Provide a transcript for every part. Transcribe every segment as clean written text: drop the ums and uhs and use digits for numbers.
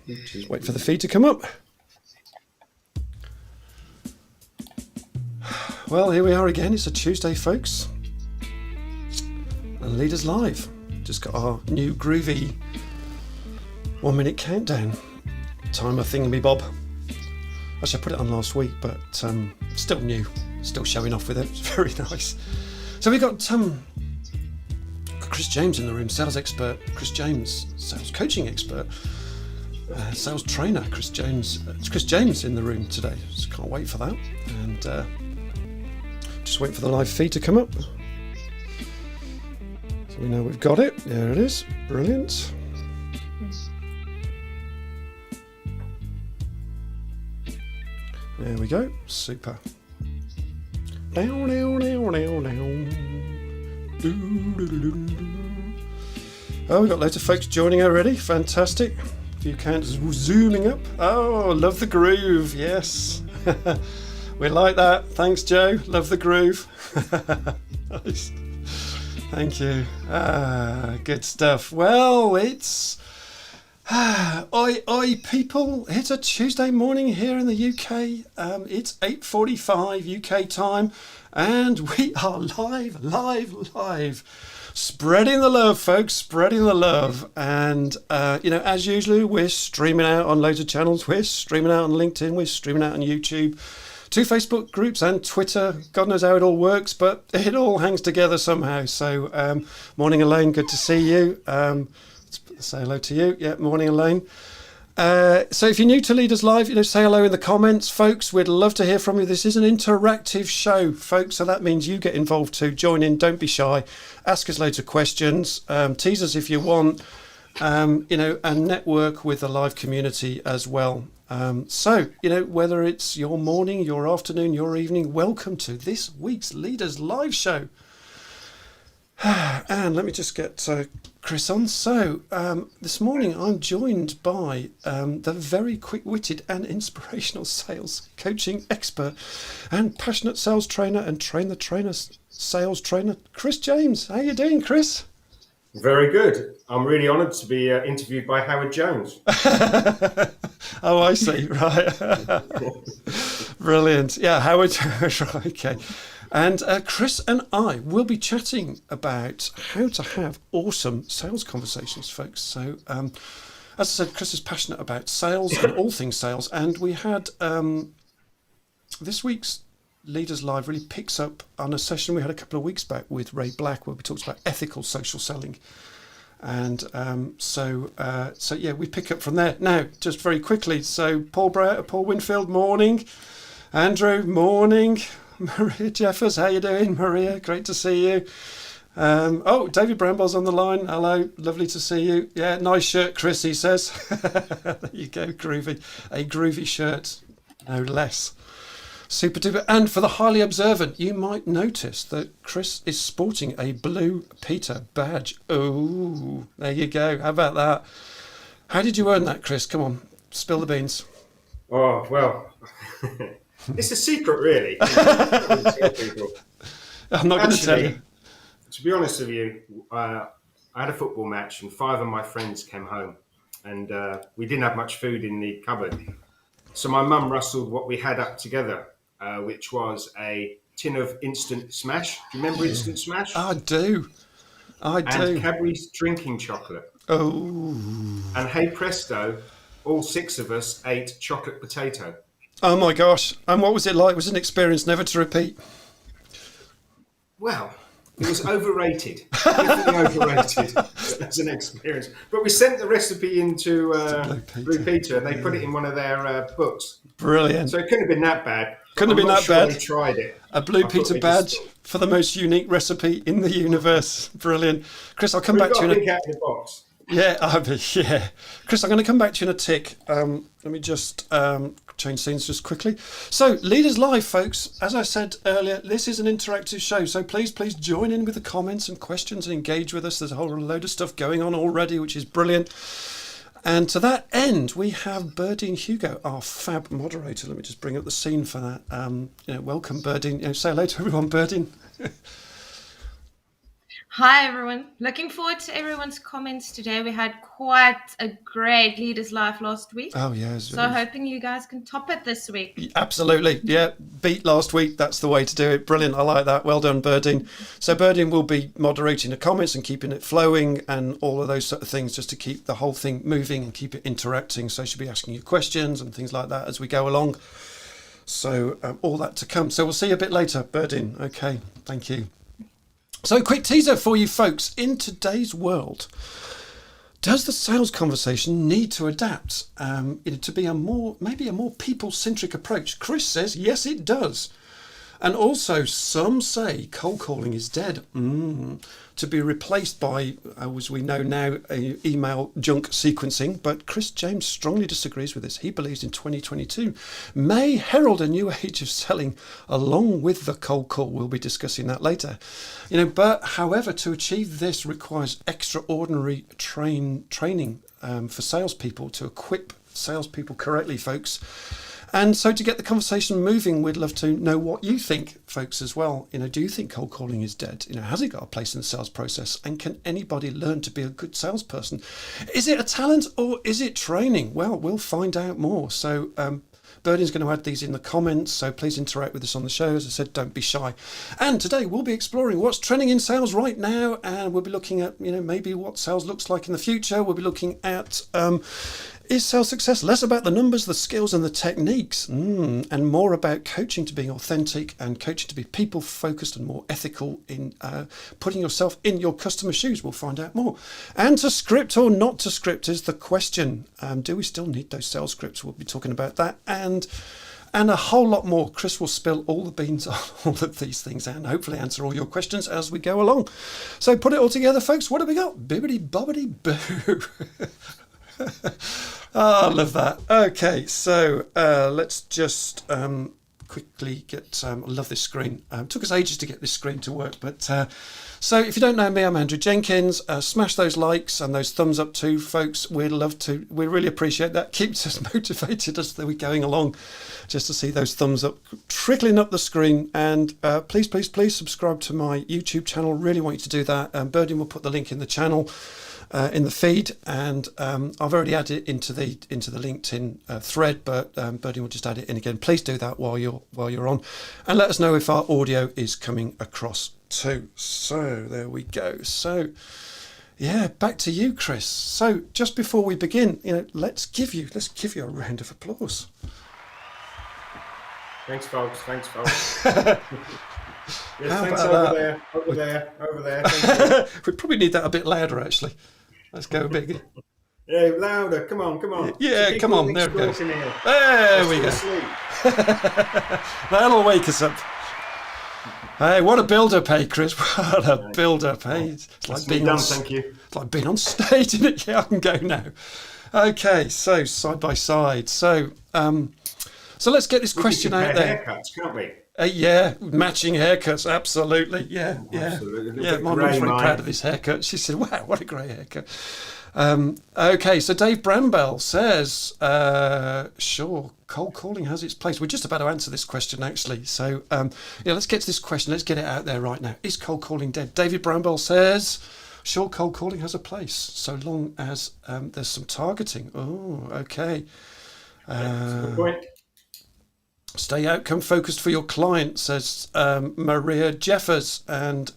Just wait for the feed to come up. Well, here we are again. It's a Tuesday, folks. And Leaders Live. Just got our new groovy 1 minute countdown timer thingamy-bob. Actually, I put it on last week, but still new. Still showing off with it. It's very nice. So we got Chris James in the room, sales expert. Chris James, sales coaching expert. Sales trainer. Chris James. It's Chris James in the room today. Just can't wait for that. And just wait for the live feed to come up. So we know we've got it. There it is. Brilliant. There we go. Super. Down, down, down, down, down. Oh, we've got loads of folks joining already. Fantastic. A few counts zooming up. Oh, love the groove. Yes. We like that. Thanks, Joe. Love the groove. Nice. Thank you. Good stuff. Well, it's oi oi people. It's a Tuesday morning here in the UK. It's 8:45 UK time, and we are live. Spreading the love, folks. Spreading the love, and as usual, we're streaming out on loads of channels. We're streaming out on LinkedIn. We're streaming out on YouTube. 2 Facebook groups and Twitter. God knows how it all works, but it all hangs together somehow. So, morning, Elaine. Good to see you. Let's say hello to you. Yeah, morning, Elaine. So if you're new to Leaders Live, say hello in the comments, folks. We'd love to hear from you. This is an interactive show, folks. So that means you get involved too. Join in. Don't be shy. Ask us loads of questions. Tease us if you want. And network with the live community as well. So, whether it's your morning, your afternoon, your evening, welcome to this week's Leaders Live show. And let me just get Chris on. So, this morning I'm joined by the very quick-witted and inspirational sales coaching expert and passionate sales trainer and sales trainer, Chris James. How you doing, Chris? Very good. I'm really honoured to be interviewed by Howard Jones. Oh, I see. Right. Brilliant. Yeah, Howard. Okay. And Chris and I will be chatting about how to have awesome sales conversations, folks. So, as I said, Chris is passionate about sales and all things sales. And we had this week's Leaders Live really picks up on a session we had a couple of weeks back with Ray Black, where we talked about ethical social selling. And so we pick up from there. Now, just very quickly, so Paul Winfield, morning. Andrew, morning. Maria Jeffers, how you doing? Maria, great to see you. David Bramble's on the line. Hello, lovely to see you. Yeah, nice shirt, Chris, he says. There you go, groovy. A groovy shirt, no less. Super duper. And for the highly observant, you might notice that Chris is sporting a blue Peter badge. Oh, there you go. How about that? How did you earn that, Chris? Come on, spill the beans. Oh, well, it's a secret, really. I'm not going to tell you. To be honest with you, I had a football match and 5 of my friends came home and we didn't have much food in the cupboard. So my mum rustled what we had up together, which was a tin of Instant Smash. Do you remember Instant Smash? I do. And Cadbury's drinking chocolate. Oh. And hey presto, all 6 of us ate chocolate potato. Oh my gosh. And what was it like? It was an experience never to repeat. Well, it was overrated. Definitely overrated as an experience. But we sent the recipe into Blue Peter and they put it in one of their books. Brilliant. So it couldn't have been that bad. Couldn't have been that bad. They tried it. A Blue Peter badge for the most unique recipe in the universe. Brilliant. Chris, I'll come back to you in a... out of the box. Yeah, yeah. Chris, I'm going to come back to you in a tick. Let me just change scenes just quickly. So, Leaders Live, folks. As I said earlier, this is an interactive show. So please join in with the comments and questions and engage with us. There's a whole load of stuff going on already, which is brilliant. And to that end, we have Birdine Hugo, our fab moderator. Let me just bring up the scene for that. Welcome, Birdine. Say hello to everyone, Birdine. Hi, everyone. Looking forward to everyone's comments today. We had quite a great Leaderslive last week. Oh, yes. So hoping you guys can top it this week. Absolutely. Yeah. Beat last week. That's the way to do it. Brilliant. I like that. Well done, Berdine. So Berdine will be moderating the comments and keeping it flowing and all of those sort of things just to keep the whole thing moving and keep it interacting. So she'll be asking you questions and things like that as we go along. So all that to come. So we'll see you a bit later, Berdine. Okay. Thank you. So quick teaser for you folks. In today's world, does the sales conversation need to adapt to be maybe a more people-centric approach? Chris says, yes, it does. And also, some say cold calling is dead, to be replaced by, as we know now, email junk sequencing. But Chris James strongly disagrees with this. He believes in 2022 may herald a new age of selling along with the cold call. We'll be discussing that later. But however, to achieve this requires extraordinary training for salespeople, to equip salespeople correctly, folks. And so to get the conversation moving, we'd love to know what you think, folks, as well. Do you think cold calling is dead? Has it got a place in the sales process? And can anybody learn to be a good salesperson? Is it a talent or is it training? Well, we'll find out more. So Berdine's going to add these in the comments, so please interact with us on the show. As I said, don't be shy. And today we'll be exploring what's trending in sales right now, and we'll be looking at, maybe what sales looks like in the future. We'll be looking at is sales success less about the numbers, the skills and the techniques, and more about coaching to being authentic and coaching to be people-focused and more ethical in putting yourself in your customer's shoes? We'll find out more. And to script or not to script is the question. Do we still need those sales scripts? We'll be talking about that and a whole lot more. Chris will spill all the beans on all of these things and hopefully answer all your questions as we go along. So put it all together, folks. What have we got? Bibbidi bobbidi boo. I love that. Okay, so let's just quickly get. I love this screen. Took us ages to get this screen to work, but so if you don't know me, I'm Andrew Jenkins. Smash those likes and those thumbs up too, folks. We'd love to. We really appreciate that. Keeps us motivated as we're going along, just to see those thumbs up trickling up the screen. And please subscribe to my YouTube channel. Really want you to do that. Berdine will put the link in the channel. In the feed, and I've already added it into the LinkedIn thread, but Berdine will just add it in again. Please do that while you're on, and let us know if our audio is coming across too. So there we go. So yeah, back to you, Chris. So just before we begin, let's give you a round of applause. Thanks, folks. Yes, thanks over there. Thank you. We probably need that a bit louder, actually. Let's go big. Yeah, louder. Come on. Yeah, come on. There we go. There we go. That'll wake us up. Hey, what a build-up, hey, Chris. What a build-up, hey. It's like being on, thank you. It's like being on stage, isn't it? Yeah, I can go now. Okay, so side by side. So let's get this question out there. Haircuts, can't we? Yeah, matching haircuts, absolutely. Yeah. Absolutely. Yeah, my mum's very proud of his haircut. She said, wow, what a great haircut. Okay, so Dave Bramwell says, sure, cold calling has its place. We're just about to answer this question, actually. So, let's get to this question. Let's get it out there right now. Is cold calling dead? David Bramwell says, sure, cold calling has a place, so long as there's some targeting. Oh, okay. That's a good point. Stay outcome focused for your client, says Maria Jeffers. And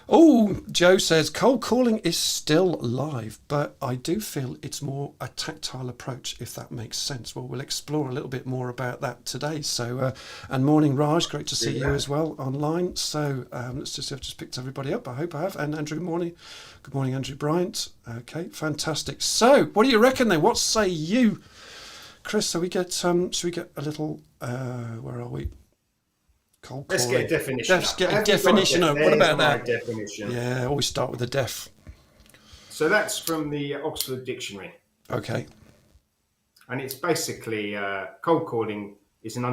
Joe says cold calling is still live, but I do feel it's more a tactile approach, if that makes sense. Well, we'll explore a little bit more about that today. So, and morning, Raj, great to see you as well online. So let's just see, I've just picked everybody up. I hope I have. And Andrew, good morning. Good morning, Andrew Bryant. Okay, fantastic. So, what do you reckon then? What say you, Chris? So should we get a little? Where are we? Cold calling. Let's get a definition. Let's get a definition. What about that? Definition. Yeah, always start with the def. So that's from the Oxford Dictionary. Okay. And it's basically cold calling is an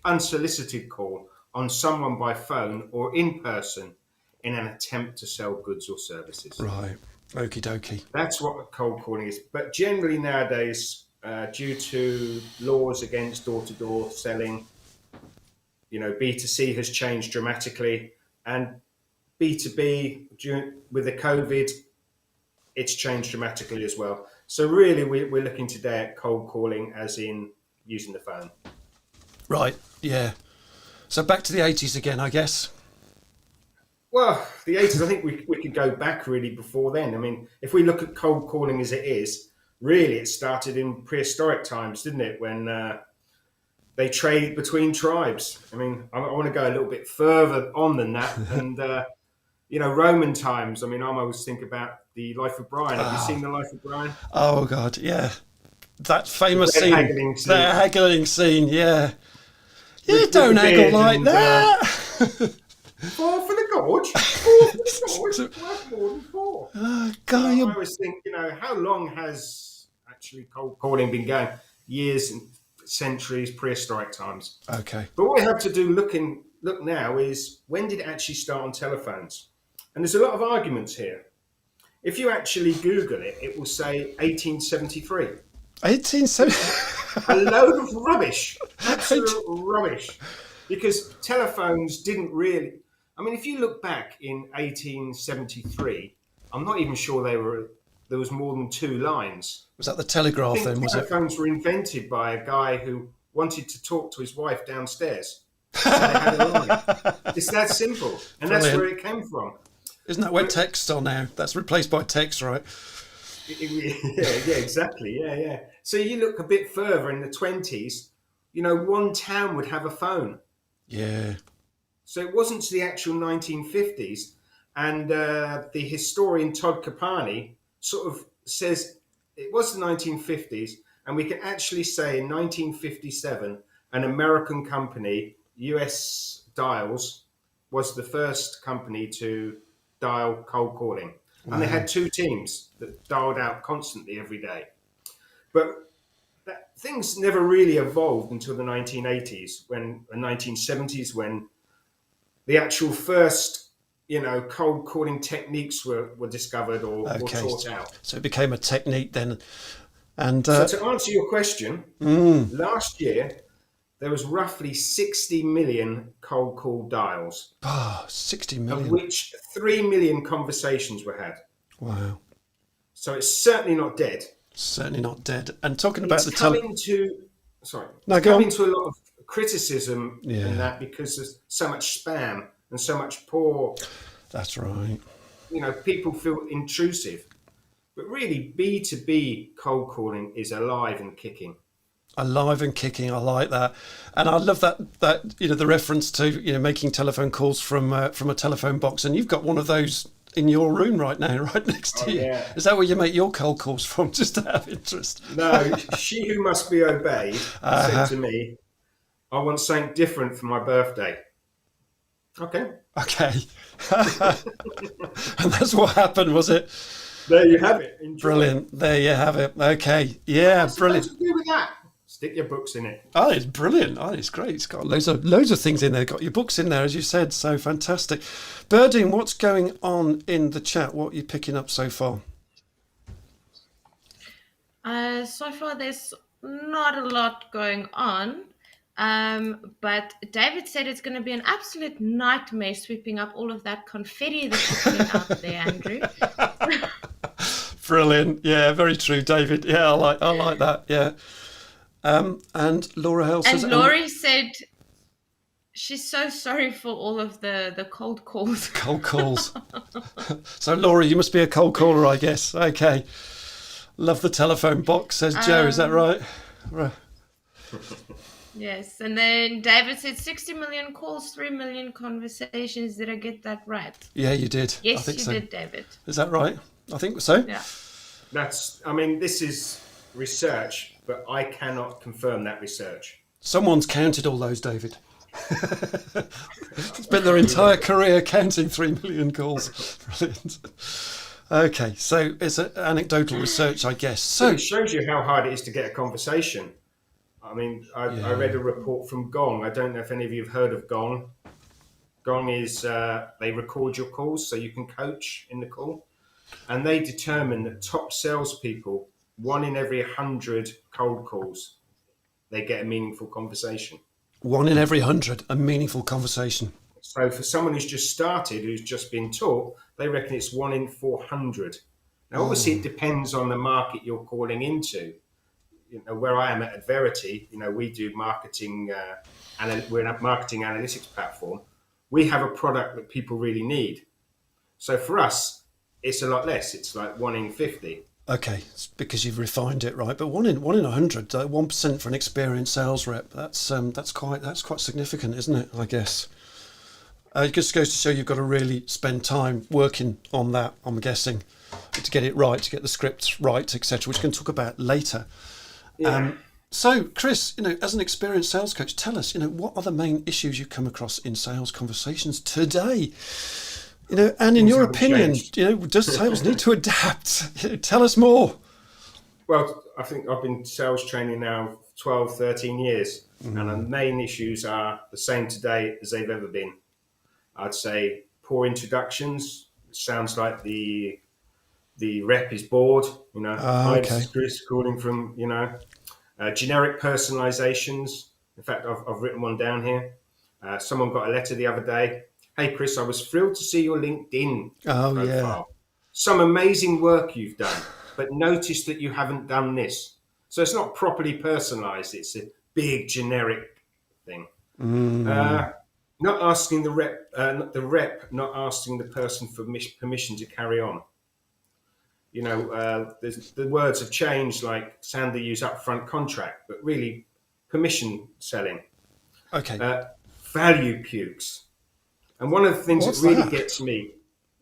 unsolicited call on someone by phone or in person in an attempt to sell goods or services. Right. Okie dokie. That's what cold calling is. But generally nowadays, due to laws against door-to-door selling, B2C has changed dramatically, and B2B with the COVID, it's changed dramatically as well. So really, we're looking today at cold calling as in using the phone. Right, yeah. So back to the 80s again, I guess. Well, the 80s, I think we could go back really before then. I mean, if we look at cold calling as it is, really it started in prehistoric times, didn't it? When they traded between tribes. I mean, I want to go a little bit further on than that. And, Roman times. I mean, I always think about the Life of Brian. Have you seen the Life of Brian? Oh, God, yeah. That famous scene. The haggling scene, yeah. You don't haggle like that. 4 for the gorge. 4 for the gorge. Worth more than 4. God, I always think, how long has actually cold calling been going? Years and centuries, prehistoric times. Okay. But what we have to do look now is, when did it actually start on telephones? And there's a lot of arguments here. If you actually Google it, it will say 1873. 1870. A load of rubbish. Absolute rubbish. Because telephones didn't really... I mean, if you look back in 1873, I'm not even sure there was more than 2 lines. Was that the telegraph then, was it? Telephones were invented by a guy who wanted to talk to his wife downstairs. So they had a line. It's that simple. And Brilliant. That's where it came from. Isn't that where texts are now? That's replaced by text, right? Yeah, exactly. Yeah. So you look a bit further in the 20s, one town would have a phone. Yeah. So it wasn't to the actual 1950s. And the historian Todd Capani sort of says it was the 1950s. And we can actually say in 1957, an American company, US Dials, was the first company to dial cold calling. Wow. And they had 2 teams that dialed out constantly every day. But things never really evolved until the 1980s, the 1970s, when the actual first, cold calling techniques were discovered or taught out. So it became a technique then. And so to answer your question, last year there was roughly 60 million cold call dials. 60 million. Of which 3 million conversations were had. Wow. So it's certainly not dead. Certainly not dead. And talking about to a lot of criticism in that, because there's so much spam and so much poor. That's right. People feel intrusive. But really, B2B cold calling is alive and kicking. Alive and kicking, I like that. And I love that the reference to making telephone calls from a telephone box. And you've got one of those in your room right now, right next to you. Yeah. Is that where you make your cold calls from, just to have interest? No, she who must be obeyed said to me, I want something different for my birthday. Okay. And that's what happened, was it? There you have it. Enjoy. Brilliant. There you have it. Okay. Yeah, brilliant. What's to do with that? Stick your books in it. Oh, it's brilliant. Oh, it's great. It's got loads of things in there. Got your books in there, as you said. So fantastic. Birdine, what's going on in the chat? What are you picking up so far? So far, there's not a lot going on. But David said it's going to be an absolute nightmare sweeping up all of that confetti that you're putting out there, Andrew. Brilliant. Yeah, very true, David. Yeah, I like that. Yeah. And Laura Hale says... And Laurie said she's so sorry for all of the cold calls. Cold calls. So, Laura, you must be a cold caller, I guess. Okay. Love the telephone box, says Joe. Is that right? Right. Yes. And then David said 60 million calls, 3 million conversations. Did I get that right? Yeah, you did. Yes, I think you did, David. Is that right? I think so. Yeah. This is research, but I cannot confirm that research. Someone's counted all those, David. Spent their entire career counting 3 million calls. Brilliant. Okay, so it's an anecdotal research, I guess. So it shows you how hard it is to get a conversation. I mean, I read a report from Gong. I don't know if any of you have heard of Gong. Gong is they record your calls so you can coach in the call. And they determine that top salespeople, 1 in every 100 cold calls, they get a meaningful conversation. 1 in every 100, a meaningful conversation. So for someone who's just started, who's just been taught, they reckon it's 1 in 400. Now, obviously, it depends on the market you're calling into. Where I am at Verity, we do marketing. We're a marketing analytics platform. We have a product that people really need. So for us, it's a lot less. It's like 1 in 50. Okay, it's because you've refined it, right? But 1 in 100, 1% for an experienced sales rep. That's quite significant, isn't it? I guess. It just goes to show you've got to really spend time working on that. I'm guessing to get it right, to get the scripts right, etc., which we can talk about later. Yeah. So, Chris, as an experienced sales coach, tell us, what are the main issues you come across in sales conversations today? And in your opinion, does sales need to adapt? Tell us more. Well, I think I've been sales training now 12, 13 years, and the main issues are the same today as they've ever been. I'd say poor introductions. It sounds like the rep is bored. Hi, this is Chris calling from. Generic personalizations. In fact, I've written one down here. Someone got a letter the other day. Hey, Chris, I was thrilled to see your LinkedIn profile. Yeah. Some amazing work you've done, but notice that you haven't done this. So it's not properly personalized. It's a big generic thing. Not asking the rep not asking the person for permission to carry on. The words have changed, like Sander used upfront contract, but really permission selling. Okay. Value pukes. And one of the things that really gets me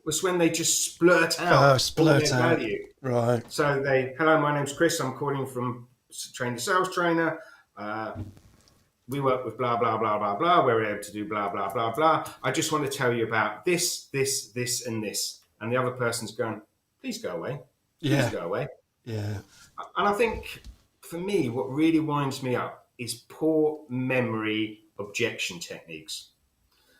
was when they just splurt out all their value. Right. So hello, my name's Chris. I'm calling from Trained a Sales Trainer. We work with blah, blah, blah, blah, blah. We're able to do blah, blah, blah, blah. I just want to tell you about this, and this. And the other person's going, please go away. Please go away. Yeah. And I think, for me, what really winds me up is poor memory objection techniques.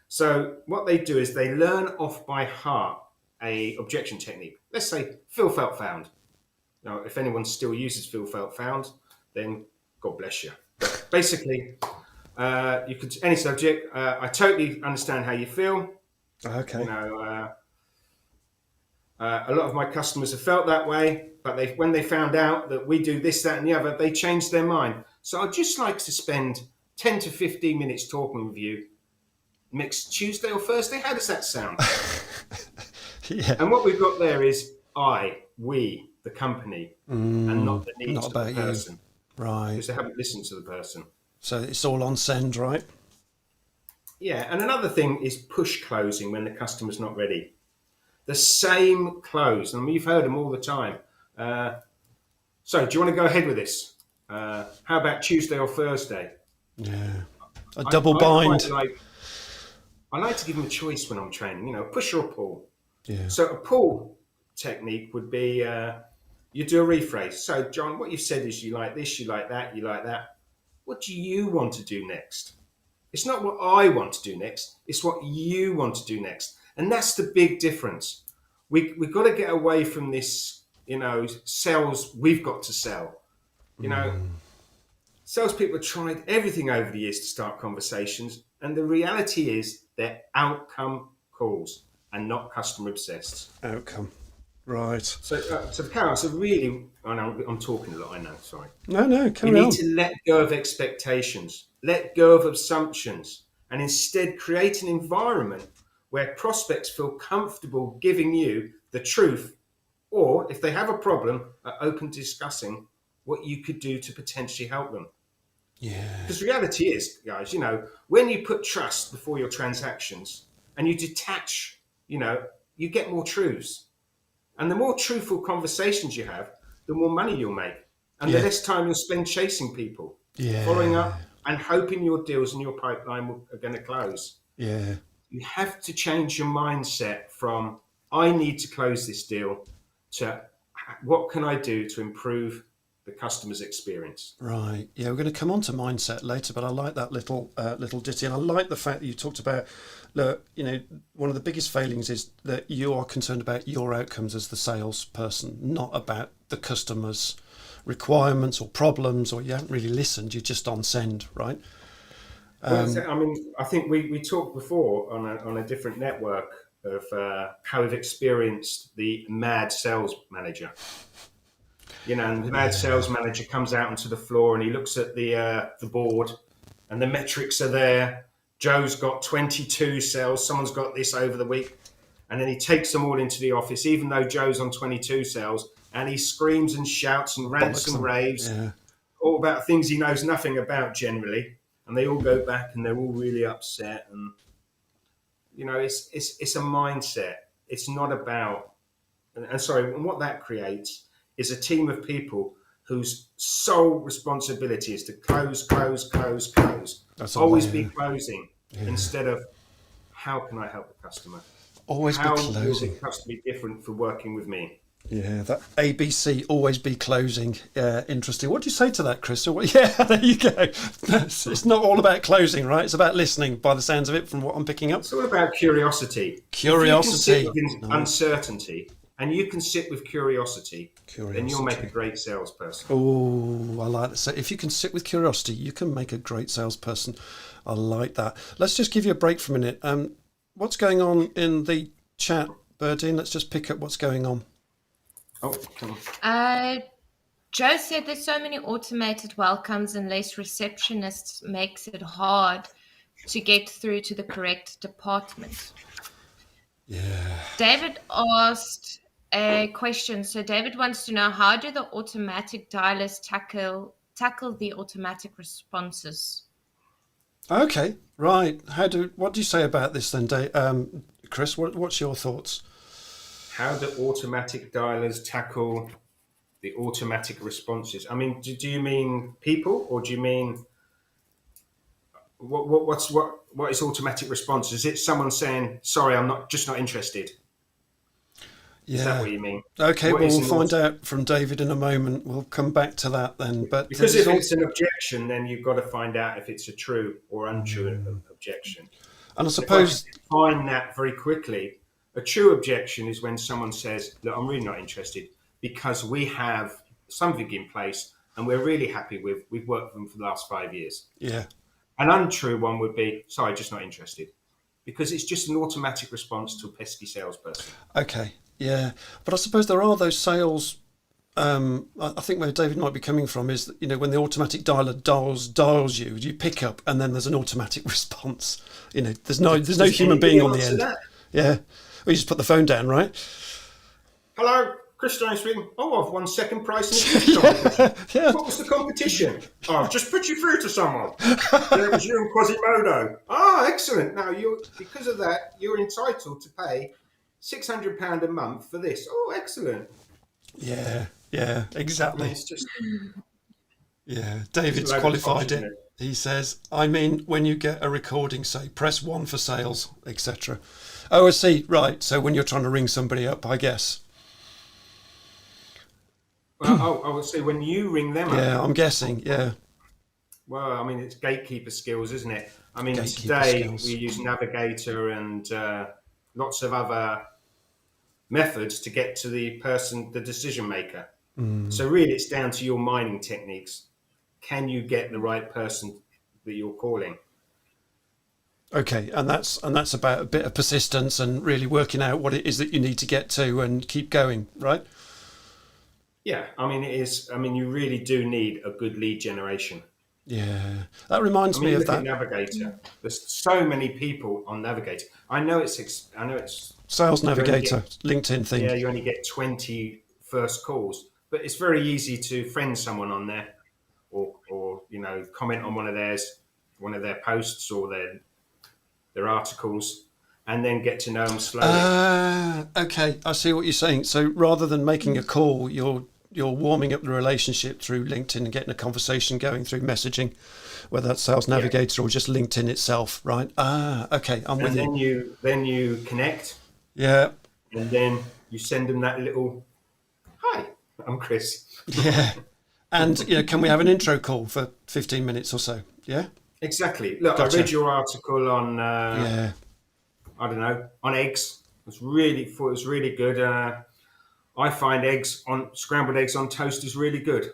So what they do is they learn off by heart a objection technique. Let's say feel, felt, found. Now, if anyone still uses feel, felt, found, then God bless you. But basically, you could any subject. I totally understand how you feel. Okay. A lot of my customers have felt that way, but when they found out that we do this, that, and the other, they changed their mind. So I'd just like to spend 10 to 15 minutes talking with you next Tuesday or Thursday. How does that sound? Yeah. And what we've got there is we, the company, and not the needs of the person. You. Right. Because they haven't listened to the person. So it's all on send, right? Yeah. And another thing is push closing when the customer's not ready. The same close. I mean, you've heard them all the time. So do you want to go ahead with this? How about Tuesday or Thursday? Yeah. A double bind. I like to give them a choice when I'm training, push or pull. Yeah. So a pull technique would be you do a rephrase. So, John, what you've said is you like this, you like that, you like that. What do you want to do next? It's not what I want to do next. It's what you want to do next. And that's the big difference. We've got to get away from this, sales, we've got to sell. Salespeople have tried everything over the years to start conversations. And the reality is they're outcome calls and not customer obsessed. Outcome. Right. So Carol, really, I know I'm talking a lot, I know, sorry. No, carry on. You need to let go of expectations, let go of assumptions, and instead create an environment where prospects feel comfortable giving you the truth, or if they have a problem, are open to discussing what you could do to potentially help them. Yeah. Because reality is, guys, when you put trust before your transactions and you detach, you get more truths. And the more truthful conversations you have, the more money you'll make. And the less time you'll spend chasing people, following up and hoping your deals in your pipeline are going to close. Yeah. You have to change your mindset from, I need to close this deal, to what can I do to improve the customer's experience. Right. Yeah, we're going to come on to mindset later, but I like that little ditty, and I like the fact that you talked about, look, one of the biggest failings is that you are concerned about your outcomes as the salesperson, not about the customer's requirements or problems, or you haven't really listened. You're just on send, right? I mean, I think we talked before on a different network of how we've experienced the mad sales manager. And the mad sales manager comes out onto the floor and he looks at the board, and the metrics are there. Joe's got 22 sales. Someone's got this over the week, and then he takes them all into the office, even though Joe's on 22 sales, and he screams and shouts and rants and raves, all about things he knows nothing about generally. And they all go back and they're all really upset. And it's a mindset. It's not about. And what that creates is a team of people whose sole responsibility is to close. That's always be closing instead of how can I help the customer? Always how be closing. Will the customer be different for working with me? Yeah, that ABC, always be closing. Interesting. What do you say to that, Crystal? Yeah, there you go. It's not all about closing, right? It's about listening, by the sounds of it, from what I'm picking up. It's all about curiosity. Curiosity. If you can sit with uncertainty, and you can sit with curiosity, then you'll make a great salesperson. Oh, I like that. So if you can sit with curiosity, you can make a great salesperson. I like that. Let's just give you a break for a minute. What's going on in the chat, Berdine? Let's just pick up what's going on. Oh, come on. Joe said there's so many automated welcomes and less receptionists makes it hard to get through to the correct department. Yeah. David asked a question. So David wants to know, how do the automatic dialers tackle the automatic responses? Okay, right. What do you say about this then, Chris? What's your thoughts? How do automatic dialers tackle the automatic responses? I mean, do you mean people, or do you mean what is automatic response? Is it someone saying, "Sorry, I'm not interested"? Yeah. Is that what you mean? Okay, we'll find out from David in a moment. We'll come back to that then. But because if it's an objection, then you've got to find out if it's a true or untrue objection. And I suppose find that very quickly. A true objection is when someone says, "Look, I'm really not interested because we have something in place and we're really happy with. We've worked with them for the last 5 years." Yeah. An untrue one would be, "Sorry, just not interested," because it's just an automatic response to a pesky salesperson. Okay. Yeah, but I suppose there are those sales. I think where David might be coming from is that, when the automatic dialer dials you, you pick up, and then there's an automatic response. There's no human being on the end. Yeah, we just put the phone down, right? Hello, Chris Jones speaking. Oh, I've won second prize in the competition. Yeah. What was the competition? Oh, I've just put you through to someone. It was you and Quasimodo. Oh, excellent. Now, because of that, you're entitled to pay £600 a month for this. Oh, excellent. Yeah, exactly. It's just, David's qualified it. He says, when you get a recording, say, press 1 for sales, etc. Oh, I see. Right. So when you're trying to ring somebody up, I guess. Well, I would say when you ring them up. Yeah, I'm guessing. Yeah. Well, it's gatekeeper skills, isn't it? Gatekeeper today skills. we use Navigator and lots of other methods to get to the decision maker. So really it's down to your mining techniques. Can you get the right person that you're calling? Okay, and that's about a bit of persistence and really working out what it is that you need to get to and keep going, right? Yeah, it is. You really do need a good lead generation. Yeah, that reminds me of that. Navigator. There's so many people on Navigator. I know it's Sales Navigator, LinkedIn thing. Yeah, you only get 20 first calls, but it's very easy to friend someone on there, or comment on one of their posts or their articles, and then get to know them slowly. Okay, I see what you're saying. So rather than making a call, you're warming up the relationship through LinkedIn and getting a conversation going through messaging, whether that's Sales Navigator or just LinkedIn itself, right? Okay, I'm with you. Then you connect. Yeah. And then you send them that little, "Hi, I'm Chris." Yeah. And can we have an intro call for 15 minutes or so? Yeah. Exactly. Look, Gotcha. I read your article on I don't know, on eggs. It was really good. I find scrambled eggs on toast is really good.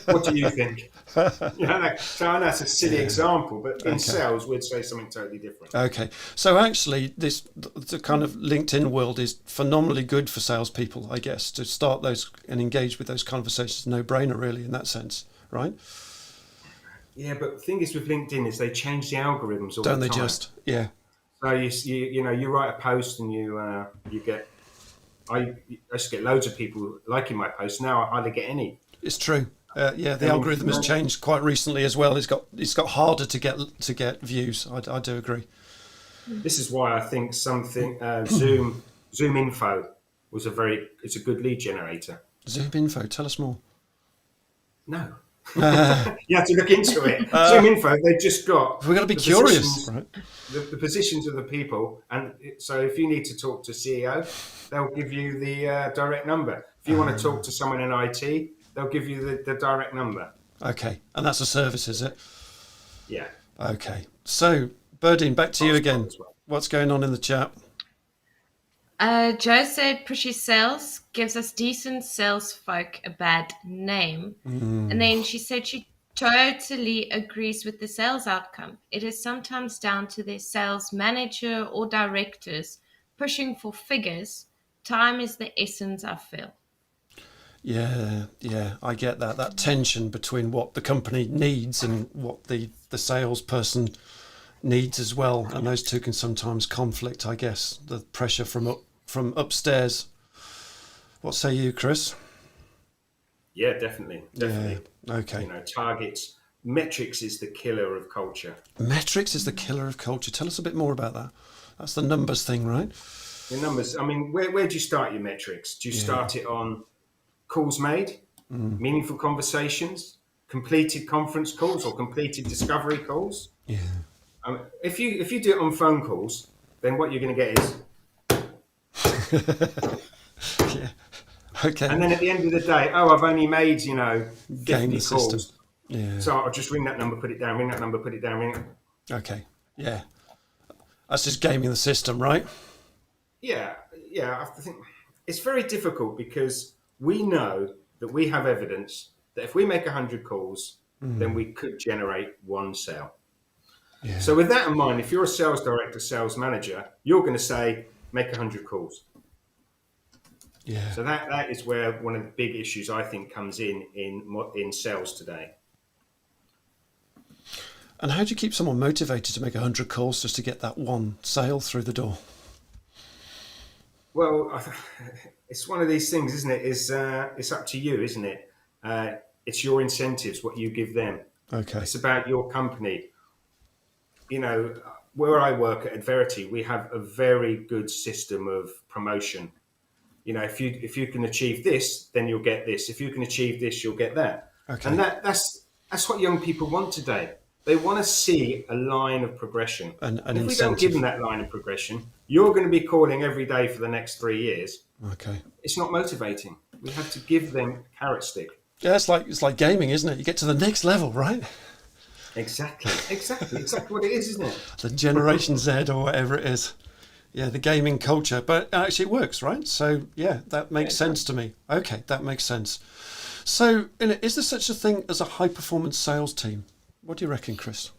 What do you think? So I know that's a silly example, but in Okay. sales, we'd say something totally different. Okay, so actually, the kind of LinkedIn world is phenomenally good for salespeople, I guess, to start those and engage with those conversations. No brainer, really, in that sense, right? Yeah, but the thing is with LinkedIn is they change the algorithms all Don't the they time. just? Yeah. So you write a post and you get. I used to get loads of people liking my posts. Now I hardly get any. It's true. Yeah, the I mean, algorithm has changed quite recently as well. It's got harder to get views. I do agree. This is why I think something Zoom Info it's a good lead generator. Zoom Info, tell us more. No, you have to look into it. Zoom Info, they've just got. We've got to be the curious, positions- right? The positions of the people, and so if you need to talk to CEO, they'll give you the direct number. If you want to talk to someone in IT, they'll give you the direct number. Okay, and that's a service, is it? Yeah. Okay, so Berdine, back to you again. As well. What's going on in the chat? Joe said pushy sales gives us decent sales folk a bad name. And then she said she totally agrees with the sales outcome. It is sometimes down to their sales manager or directors pushing for figures. Time is the essence, I feel. Yeah, I get that. That tension between what the company needs and what the salesperson needs as well, and those two can sometimes conflict, I guess. The pressure from upstairs. What say you, Chris? Yeah, definitely. Yeah. Okay. Targets, metrics is the killer of culture. Metrics is the killer of culture. Tell us a bit more about that. That's the numbers thing, right? The numbers. I mean, where do you start your metrics? Do you start it on calls made, meaningful conversations, completed conference calls, or completed discovery calls? Yeah. If you do it on phone calls, then what you're going to get is. Yeah. Okay. And then at the end of the day, I've only made 50 Game the calls. system. Yeah. So I'll just ring that number, put it down. Ring that number, put it down. Ring it. Okay. Yeah. That's just gaming the system, right? Yeah. I think it's very difficult because we know that we have evidence that if we make 100 calls, then we could generate one sale. Yeah. So with that in mind, if you're a sales director, sales manager, you're going to say, make 100 calls. Yeah. So that is where one of the big issues I think comes in sales today. And how do you keep someone motivated to make 100 calls just to get that one sale through the door? Well, it's one of these things, isn't it? It's up to you, isn't it? It's your incentives, what you give them. Okay. It's about your company. Where I work at Adverity, we have a very good system of promotion. If you can achieve this, then you'll get this. If you can achieve this, you'll get that. Okay. And that's what young people want today. They want to see a line of progression. An and if we incentive. don't give them that line of progression, you're going to be calling every day for the next 3 years. Okay. It's not motivating. We have to give them carrot stick. Yeah, it's like gaming, isn't it? You get to the next level, right? Exactly what it is, isn't it? The Generation Z or whatever it is. Yeah, the gaming culture. But actually it works, right? So, yeah, that makes sense to me. Okay, that makes sense. So, is there such a thing as a high-performance sales team? What do you reckon, Chris?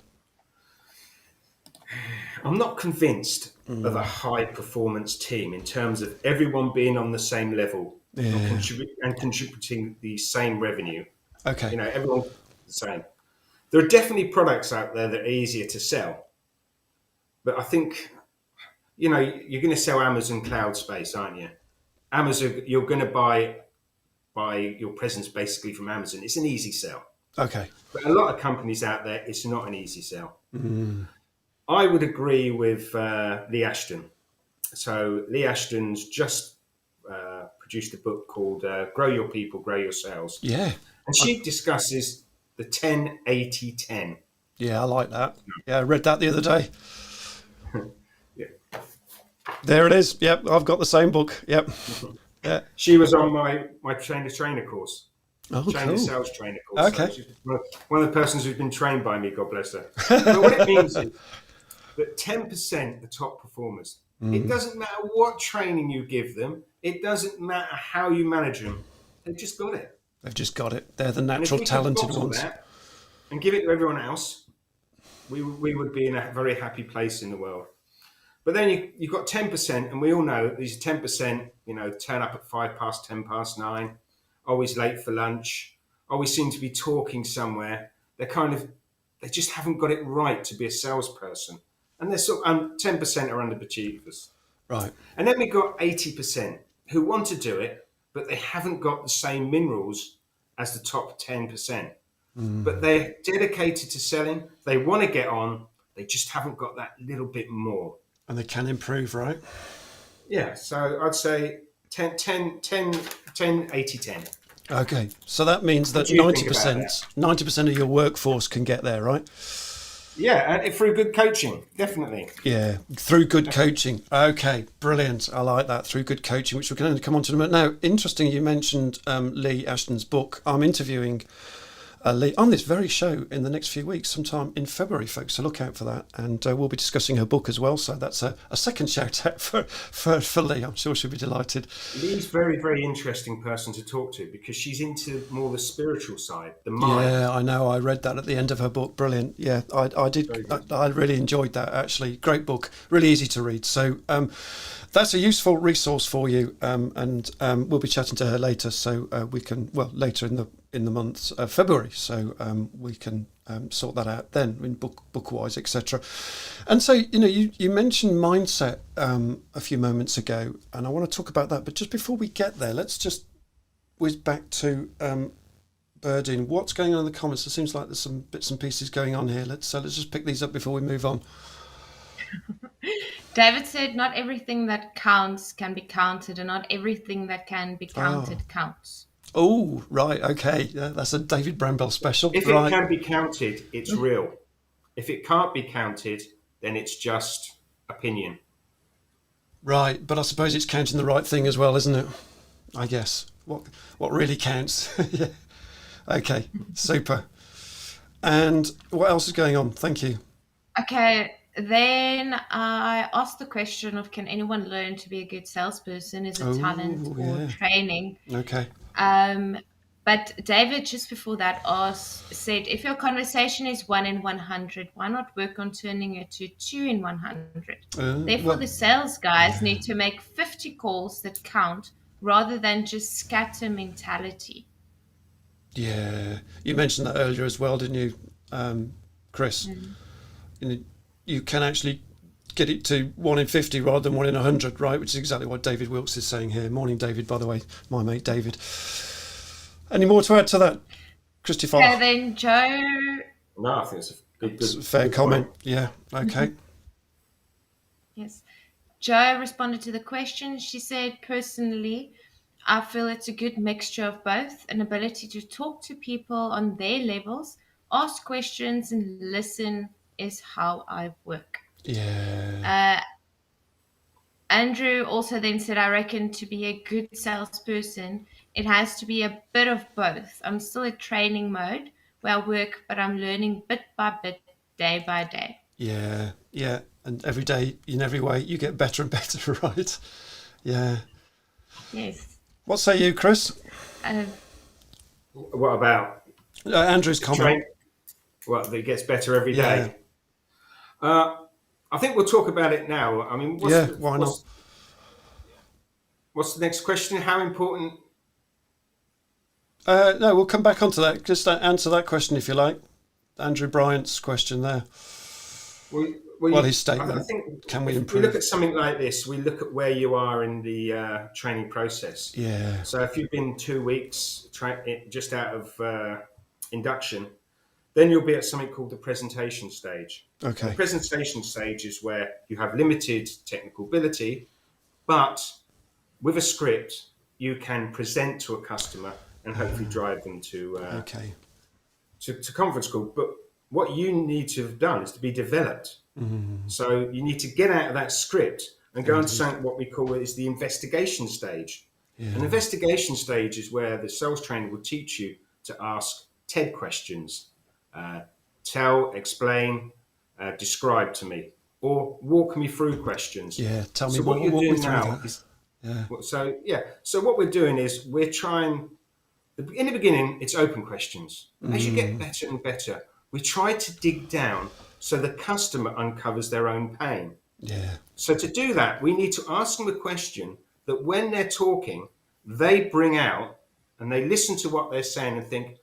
I'm not convinced of a high-performance team in terms of everyone being on the same level and contributing the same revenue. Okay. Everyone's the same. There are definitely products out there that are easier to sell. But I think, you're going to sell Amazon cloud space, aren't you? Amazon, you're going to buy your presence basically from Amazon. It's an easy sell. Okay. But a lot of companies out there, it's not an easy sell. I would agree with Lee Ashton. So Lee Ashton's just produced a book called Grow Your People, Grow Your Sales. Yeah. And she discusses the 10-80-10. Yeah, I like that. Yeah, I read that the other day. Yeah. There it is. Yep, I've got the same book. Yep. Yeah. She was on my trainer course. Oh, Trainer cool. sales trainer course. Okay. So she's one of the persons who's been trained by me, God bless her. But what it means is that 10% are top performers. It doesn't matter what training you give them. It doesn't matter how you manage them. They've just got it. They've just got it. They're the And if natural, we could talented bottle ones. that and give it to everyone else, we would be in a very happy place in the world. But then you've got 10%, and we all know that these 10%, turn up at 9:05, always late for lunch, always seem to be talking somewhere. They just haven't got it right to be a salesperson. And they're 10% are underachievers. Right. And then we've got 80% who want to do it, but they haven't got the same minerals as the top 10%. But they're dedicated to selling. They want to get on. They just haven't got that little bit more. And they can improve, right? Yeah. So I'd say 10, 80, 10. Okay. So that means that What do you think about 90% of your workforce can get there, right? Yeah. And through good coaching, definitely. Yeah. Through good coaching. Okay. Brilliant. I like that. Through good coaching, which we're going to come on to in a minute. Now, interesting, you mentioned Lee Ashton's book. I'm interviewing Lee on this very show in the next few weeks, sometime in February, folks. So look out for that, and we'll be discussing her book as well. So that's a second shout out for Lee. I'm sure she'll be delighted. Lee's very, very interesting person to talk to because she's into more the spiritual side, the mind. Yeah, I know. I read that at the end of her book. Brilliant. Yeah, I did. I really enjoyed that. Actually, great book. Really easy to read. So that's a useful resource for you. And we'll be chatting to her later. So we can later in the month of February, so we can sort that out then in book wise, etc. And so you mentioned mindset a few moments ago, and I want to talk about that. But just before we get there, let's just whiz back to Birding. What's going on in the comments? It seems like there's some bits and pieces going on here. Let's just pick these up before we move on. David said, "Not everything that counts can be counted, and not everything that can be counted counts." Oh, right. Okay. Yeah, that's a David Bramwell special. If it can be counted, it's real. If it can't be counted, then it's just opinion. Right. But I suppose it's counting the right thing as well, isn't it? I guess. What really counts. Yeah. Okay. Super. And what else is going on? Thank you. Okay. Then I asked the question of, can anyone learn to be a good salesperson? Is it talent or training? Okay. But David, just before that, said, if your conversation is 1 in 100, why not work on turning it to 2 in 100? Therefore, the sales guys need to make 50 calls that count rather than just scatter mentality. Yeah. You mentioned that earlier as well, didn't you, Chris? You can actually get it to 1 in 50 rather than 1 in 100, right? Which is exactly what David Wilkes is saying here. Morning, David, by the way, my mate David. Any more to add to that, Christopher? Okay, then Joe. No, I think it's a good fair comment. point. Yeah, okay. Yes. Joe responded to the question. She said, personally, I feel it's a good mixture of both, an ability to talk to people on their levels, ask questions, and listen is how I work. Yeah. Andrew also then said, I reckon to be a good salesperson, it has to be a bit of both. I'm still at training mode where I work, but I'm learning bit by bit, day by day. Yeah, yeah. And every day, in every way, you get better and better, right? Yeah. Yes. What say you, Chris? What about Andrew's comment? Well, it gets better every day. I think we'll talk about it now. I mean, why not? What's the next question? How important? No, we'll come back onto that. Just answer that question if you like. Andrew Bryant's question there. His statement. I think can we improve? We look at something like this. We look at where you are in the training process. Yeah. So if you've been 2 weeks just out of induction, then you'll be at something called the presentation stage. Okay. The presentation stage is where you have limited technical ability, but with a script, you can present to a customer and hopefully drive them to conference call. But what you need to have done is to be developed. Mm-hmm. So you need to get out of that script and go into something what we call is the investigation stage. Yeah. An investigation stage is where the sales trainer will teach you to ask TED questions. Tell, explain, describe to me, or walk me through questions. Yeah, tell me so what you're walk doing me through now that. is, So what we're doing is we're trying In the beginning, it's open questions. As you get better and better, we try to dig down so the customer uncovers their own pain. Yeah. So to do that, we need to ask them a question that when they're talking, they bring out and they listen to what they're saying and think,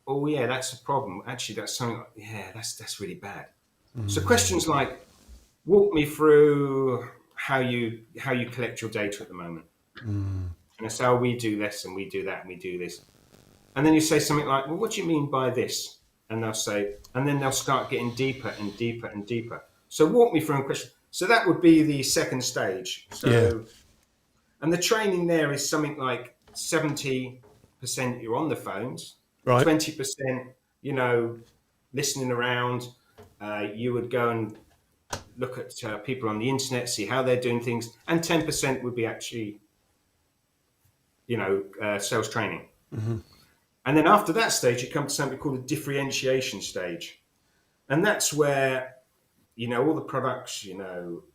oh yeah, that's a problem. Actually, that's something, yeah, that's really bad. So questions like, walk me through how you collect your data at the moment. And I say, oh, we do this and we do that and we do this. And then you say something like, well, what do you mean by this? And they'll say, and then they'll start getting deeper and deeper and deeper. So walk me through a question. So that would be the second stage. So, and the training there is something like 70% you're on the phones, Right. 20%, listening around. You would go and look at people on the internet, see how they're doing things. And 10% would be actually, sales training. And then after that stage, you come to something called a differentiation stage. And that's where, all the products,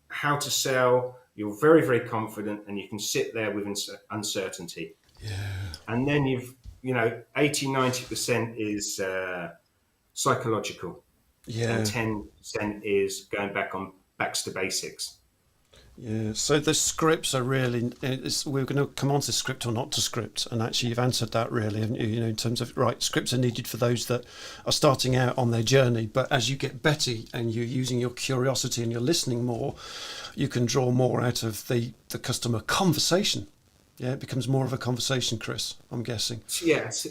how to sell, you're very, very confident and you can sit there with uncertainty. Yeah. And then 80, 90% is psychological. Yeah. And 10% is going back to basics. Yeah, so the scripts are really, we're going to come on to script or not to script, and actually you've answered that really, haven't you, in terms of, right, scripts are needed for those that are starting out on their journey, but as you get better and you're using your curiosity and you're listening more, you can draw more out of the customer conversation. Yeah, it becomes more of a conversation, Chris, I'm guessing. Yeah, so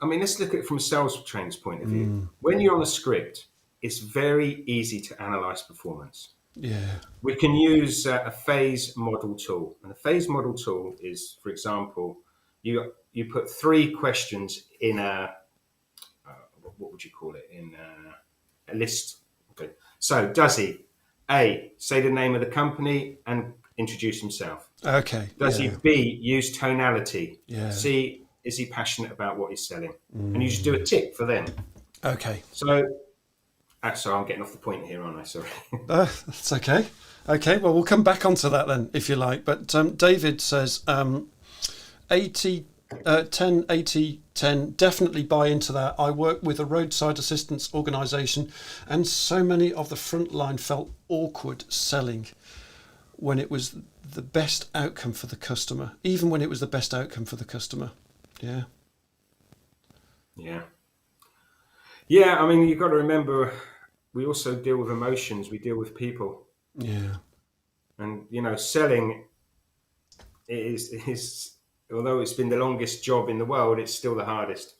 let's look at it from a sales trainer's point of view. When you're on a script, it's very easy to analyse performance. Yeah. We can use a phase model tool. And a phase model tool is, for example, you put 3 questions in what would you call it? In a list. Okay. So does he, A, say the name of the company and introduce himself? Okay. Does he, B, use tonality? Yeah. C, is he passionate about what he's selling? And you just do a tick for them. Okay. So I'm getting off the point here, aren't I? Sorry. That's okay. Okay, well, we'll come back onto that then, if you like. But David says 80, 10, 80, 10, definitely buy into that. I work with a roadside assistance organisation, and so many of the front line felt awkward selling when it was the best outcome for the customer, even when it was the best outcome for the customer. Yeah. Yeah. Yeah, you've got to remember, we also deal with emotions. We deal with people. Yeah. And, selling is, although it's been the longest job in the world, it's still the hardest.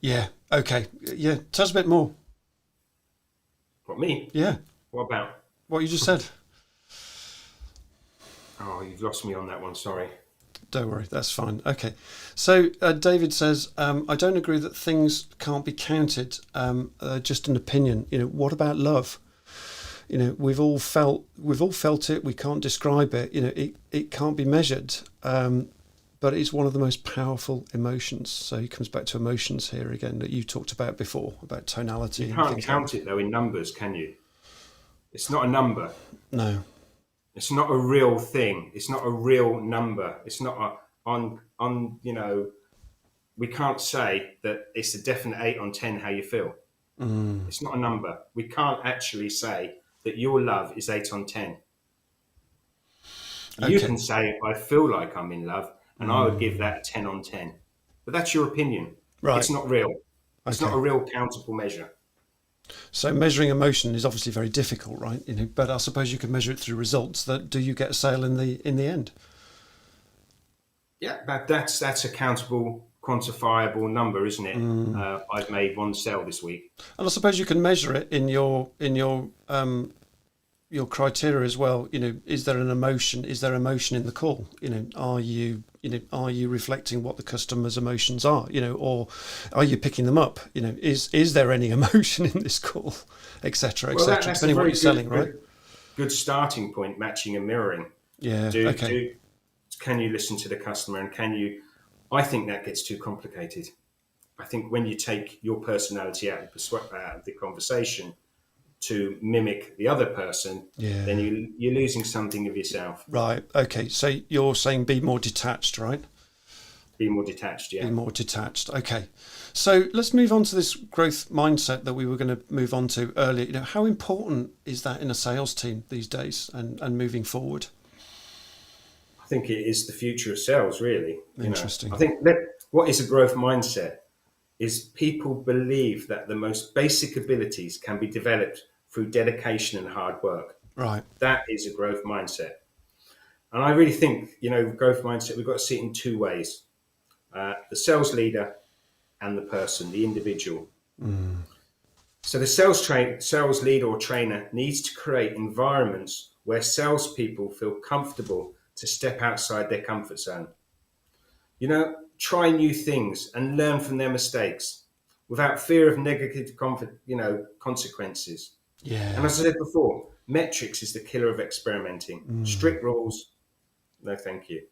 Yeah. Okay. Yeah. Tell us a bit more. What, me? Yeah. What about? What you just said. Oh, you've lost me on that one. Sorry. Don't worry, that's fine. Okay. So David says, I don't agree that things can't be counted, just an opinion. What about love? We've all felt it. We can't describe it. It can't be measured, but it's one of the most powerful emotions. So he comes back to emotions here again that you talked about before, about tonality. You can't count it though in numbers, can you? It's not a number. No. It's not a real thing. It's not a real number. It's not we can't say that it's a definite 8 on 10 how you feel. It's not a number. We can't actually say that your love is 8 on 10. You can say, I feel like I'm in love, and I would give that a 10 on 10. But that's your opinion. Right. It's not real. It's not a real countable measure. So measuring emotion is obviously very difficult, right? But I suppose you can measure it through results. That do you get a sale in the end? Yeah, that's a countable, quantifiable number, isn't it? I've made 1 sale this week. And I suppose you can measure it in your criteria as well. Is there an emotion? Is there emotion in the call? Are you reflecting what the customer's emotions are? Or are you picking them up? Is there any emotion in this call, etc., etc. Depending on what you're selling, right? Good starting point, matching and mirroring. Yeah. Can you listen to the customer, and can you? I think that gets too complicated. I think when you take your personality out of the conversation to mimic the other person, then you're losing something of yourself. Right. Okay. So you're saying be more detached, right? Be more detached, yeah. Be more detached. Okay. So let's move on to this growth mindset that we were going to move on to earlier. You know, how important is that in a sales team these days and moving forward? I think it is the future of sales, really. Interesting. I think that what is a growth mindset is people believe that the most basic abilities can be developed through dedication and hard work. Right. That is a growth mindset. And I really think, growth mindset, we've got to see it in two ways. The sales leader and the person, the individual. So the sales leader or trainer needs to create environments where salespeople feel comfortable to step outside their comfort zone. Try new things and learn from their mistakes without fear of negative consequences. Yeah. And as I said before, metrics is the killer of experimenting. Strict rules, no thank you.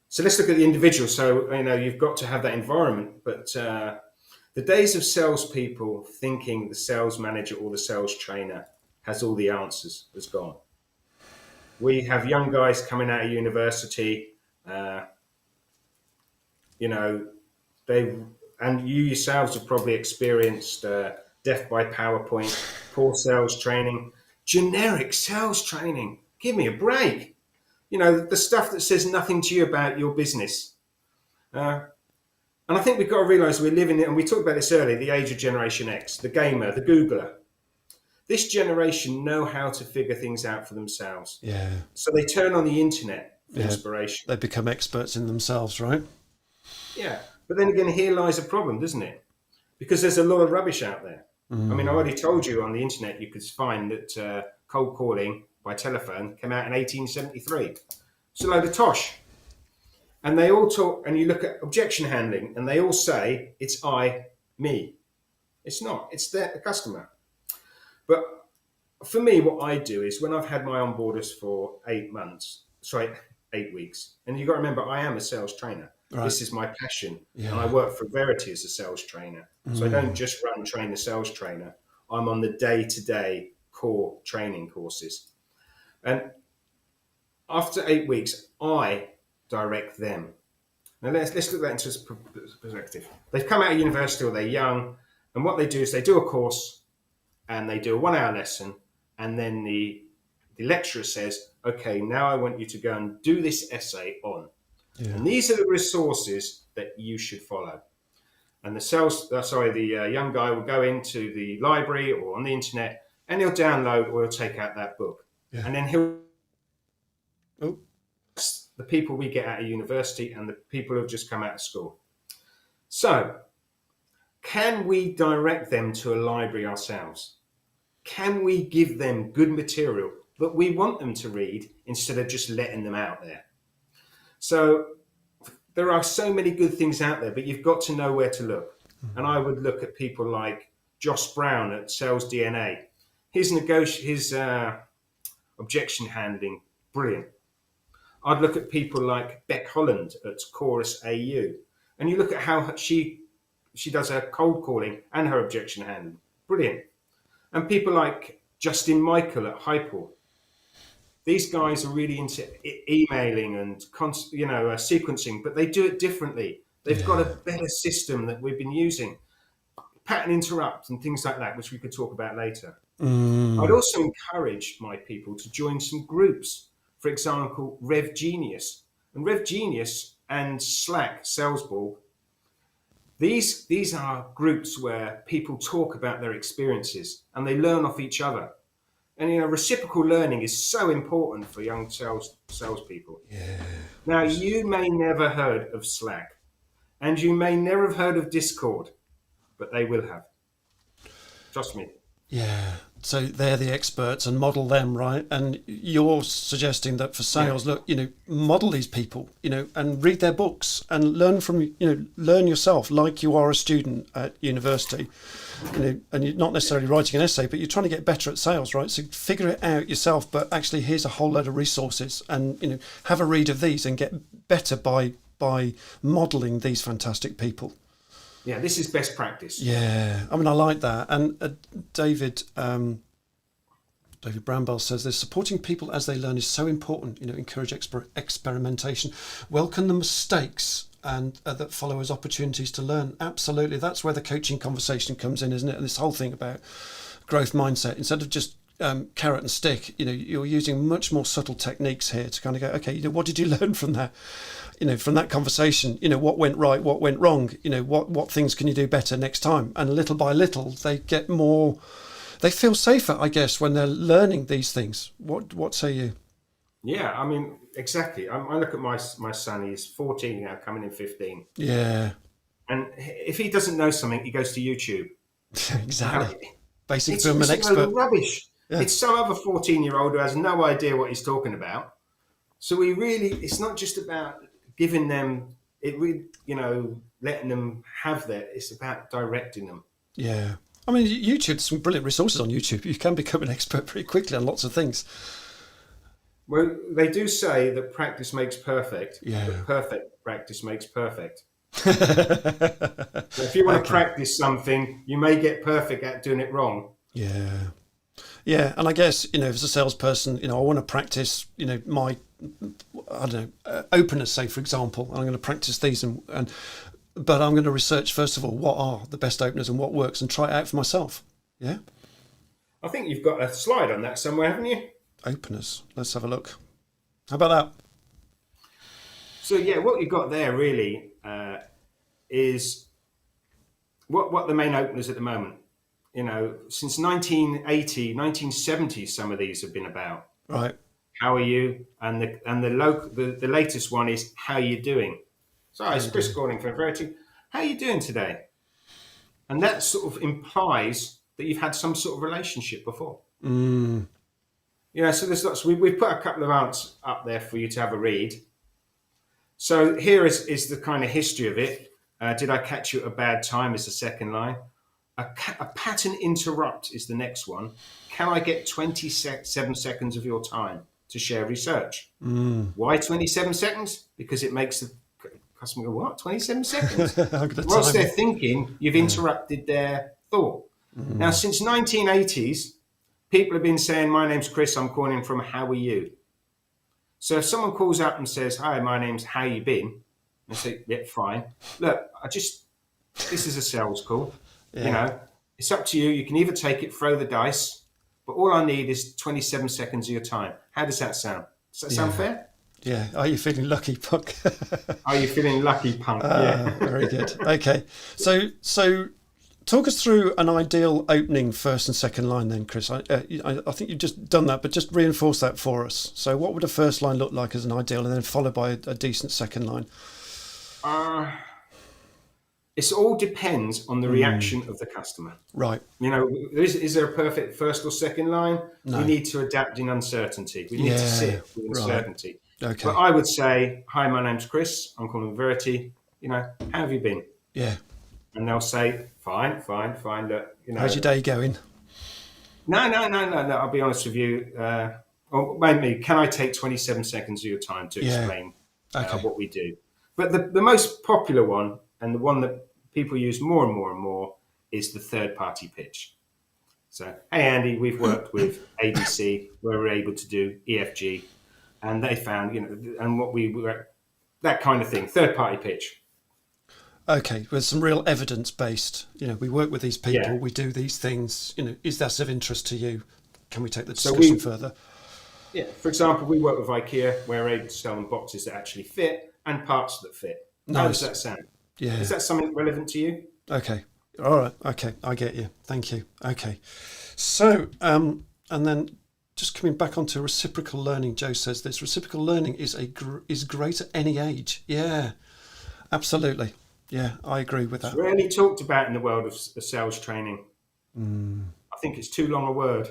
So let's look at the individual. So, you've got to have that environment, but the days of salespeople thinking the sales manager or the sales trainer has all the answers has gone. We have young guys coming out of university, and you yourselves have probably experienced death by PowerPoint, poor sales training, generic sales training. Give me a break. The stuff that says nothing to you about your business. And I think we've got to realize we're living in, and we talked about this earlier, the age of Generation X, the gamer, the Googler. This generation know how to figure things out for themselves. Yeah. So they turn on the internet for inspiration. They become experts in themselves, right? Yeah. But then again, here lies a problem, doesn't it? Because there's a lot of rubbish out there. I mean, I already told you on the internet, you could find that cold calling by telephone came out in 1873. It's a load of tosh. And they all talk, and you look at objection handling, and they all say, it's I, me. It's not. It's the customer. But for me, what I do is when I've had my onboarders for 8 weeks, and you've got to remember, I am a sales trainer. Right. This is my passion. Yeah. And I work for Verity as a sales trainer. So I don't just train the sales trainer. I'm on the day-to-day core training courses. And after 8 weeks, I direct them. Now let's look at that into perspective. They've come out of university or they're young, and what they do is they do a course and they do a 1 hour lesson, and then the lecturer says, okay, now I want you to go and do this essay on. Yeah. And these are the resources that you should follow. And the young guy will go into the library or on the internet, and he'll download or he'll take out that book. Yeah. And then the people we get out of university and the people who have just come out of school. So, can we direct them to a library ourselves? Can we give them good material that we want them to read instead of just letting them out there? So, there are so many good things out there, but you've got to know where to look. And I would look at people like Josh Brown at Sales DNA. His objection handling, brilliant. I'd look at people like Beck Holland at Chorus AU. And you look at how she does her cold calling and her objection handling. Brilliant. And people like Justin Michael at Hypel. These guys are really into emailing and sequencing, but they do it differently. They've got a better system that we've been using. Pattern interrupt and things like that, which we could talk about later. I'd also encourage my people to join some groups. For example, Rev Genius. And Rev Genius and Slack, Salesball, these are groups where people talk about their experiences and they learn off each other. And reciprocal learning is so important for young salespeople. Yeah. Now, you may never heard of Slack, and you may never have heard of Discord, but they will have. Trust me. Yeah. So they're the experts and model them, right? And you're suggesting that for sales, look, model these people, and read their books and learn from, learn yourself like you are a student at university, and you're not necessarily writing an essay, but you're trying to get better at sales, right? So figure it out yourself, but actually here's a whole load of resources and, have a read of these and get better by modeling these fantastic people. Yeah, this is best practice. Yeah, I mean, I like that. And David Bramwell says this: supporting people as they learn is so important. Encourage experimentation, welcome the mistakes and that follow as opportunities to learn. Absolutely. That's where the coaching conversation comes in, isn't it? And this whole thing about growth mindset, instead of just carrot and stick, you're using much more subtle techniques here to kind of go, okay, what did you learn from that? From that conversation, what went right, what went wrong, what things can you do better next time? And little by little, they get more, they feel safer, I guess, when they're learning these things. What say you? Yeah, I mean, exactly. I look at my son, he's 14 now, coming in 15. Yeah. And if he doesn't know something, he goes to YouTube. Exactly. Basic It's film an a expert. load of rubbish. Yeah. It's some other 14-year-old who has no idea what he's talking about. So it's not just about giving them letting them have that. It's about directing them. Yeah. I mean, YouTube, there's some brilliant resources on YouTube. You can become an expert pretty quickly on lots of things. Well, they do say that practice makes perfect, Yeah. but perfect practice makes perfect. So if you want to practice something, you may get perfect at doing it wrong. Yeah. Yeah. And I guess, as a salesperson, I want to practice, my, I don't know, openness, say, for example. I'm going to practice these but I'm going to research, first of all, what are the best openers and what works and try it out for myself. Yeah. I think you've got a slide on that somewhere, haven't you? Openers. Let's have a look. How about that? So yeah, what you've got there really is what the main openers at the moment. Since 1980, 1970, some of these have been about. Right. How are you? And the latest one is how are you doing? So it's Chris calling from Verity. How are you doing today? And that sort of implies that you've had some sort of relationship before. Mm. So there's lots. We've put a couple of answers up there for you to have a read. So here is the kind of history of it. Did I catch you at a bad time is the second line. A pattern interrupt is the next one. Can I get 27 seconds of your time to share research? Mm. Why 27 seconds? Because it makes the customer go, what, 27 seconds? Whilst they're thinking, you've interrupted their thought. Mm. Now, since 1980s, people have been saying, my name's Chris, I'm calling from how are you? So if someone calls up and says, hi, my name's how you been? I say, yeah, fine. Look, this is a sales call. Yeah. It's up to you. You can either take it, throw the dice, but all I need is 27 seconds of your time. How does that sound? Does that sound fair? Yeah. Are you feeling lucky, punk? Are you feeling lucky, punk? Yeah. Very good. Okay. So talk us through an ideal opening first and second line then, Chris. I think you've just done that, but just reinforce that for us. So what would a first line look like as an ideal and then followed by a decent second line? It all depends on the reaction of the customer. Right. Is there a perfect first or second line? No. We need to adapt in uncertainty. We need to sit with uncertainty. Right. Okay. But I would say, hi, my name's Chris. I'm calling Verity. How have you been? Yeah. And they'll say, fine. Look, how's your day going? No. I'll be honest with you. Or maybe, can I take 27 seconds of your time to explain what we do? But the most popular one, and the one that people use more and more and more, is the third-party pitch. So, hey, Andy, we've worked with ABC, where we're able to do EFG, and they found, and what we were, that kind of thing, third-party pitch. Okay, with some real evidence-based, we work with these people, we do these things, is that of interest to you? Can we take the discussion further? Yeah, for example, we work with IKEA, where we're able to sell them boxes that actually fit and parts that fit. Nice. How does that sound? Yeah. Is that something relevant to you? Okay. All right. Okay. I get you. Thank you. Okay. So, and then just coming back onto reciprocal learning, Joe says this, reciprocal learning is great at any age. Yeah, absolutely. Yeah, I agree with that. It's rarely talked about in the world of sales training. I think it's too long a word.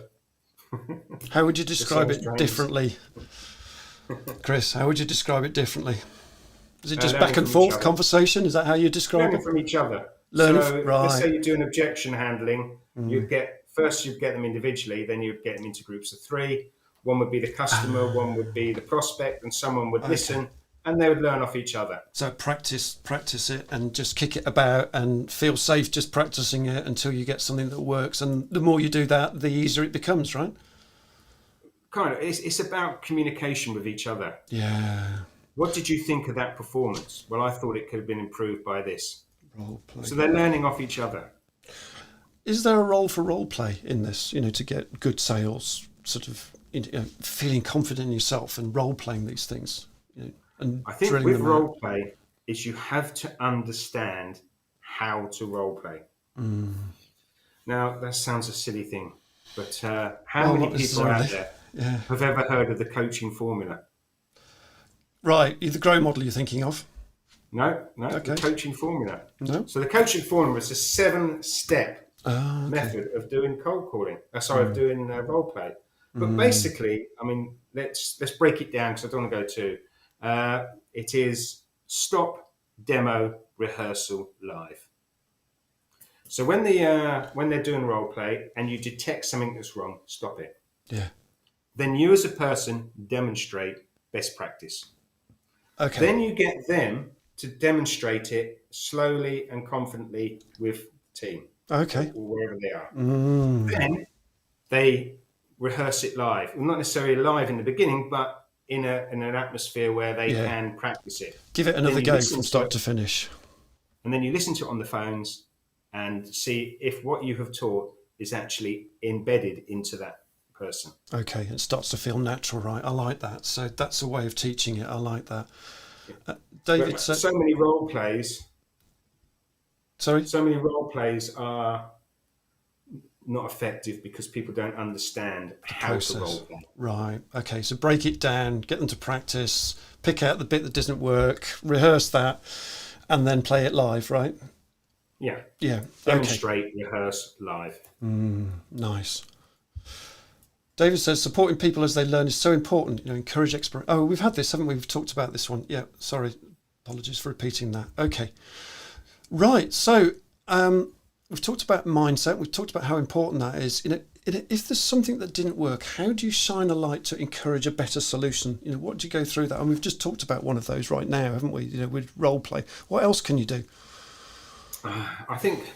How would you describe it differently? Chris, how would you describe it differently? Is it just back and forth conversation? Is that how you describe learning it? From each other. Right. Let's say you're doing objection handling. You'd get them individually, then you'd get them into groups of 3. One would be the customer, one would be the prospect, and someone would listen, and they would learn off each other. So practice it, and just kick it about, and feel safe just practicing it until you get something that works. And the more you do that, the easier it becomes, right? Kind of. It's about communication with each other. Yeah. What did you think of that performance? Well, I thought it could have been improved by this. Role play. So they're learning off each other. Is there a role for role play in this? To get good sales, sort of feeling confident in yourself and role playing these things. And I think with role play is you have to understand how to role play. Now that sounds a silly thing, but how many people out there have ever heard of the coaching formula? Right, the GROW model you're thinking of? No, Okay. The coaching formula. No. So the coaching formula is a 7-step method of doing cold calling. Of doing role play. But basically, I mean, let's break it down because I don't want to go too. It is stop, demo, rehearsal, live. So when they're doing role play and you detect something that's wrong, stop it. Yeah. Then you as a person demonstrate best practice. Okay. Then you get them to demonstrate it slowly and confidently with the team. Okay. Or wherever they are. Then they rehearse it live. Well, not necessarily live in the beginning, but in an atmosphere where they can practice it. Give it another go from start to finish. And then you listen to it on the phones and see if what you have taught is actually embedded into that person. Okay, it starts to feel natural, right? I like that. So that's a way of teaching it. I like that. David, so many role plays. Sorry? So many role plays are not effective because people don't understand how to role play. Right. Okay. So break it down, get them to practice, pick out the bit that doesn't work, rehearse that, and then play it live, right? Yeah. Yeah. Demonstrate, rehearse, live. Nice. David says supporting people as they learn is so important. Encourage exploration. Oh, we've had this, haven't we? We've talked about this one. Yeah. Sorry. Apologies for repeating that. Okay. Right. So, we've talked about mindset. We've talked about how important that is. If there's something that didn't work, how do you shine a light to encourage a better solution? What do you go through that? And we've just talked about one of those right now, haven't we? With role play. What else can you do? I think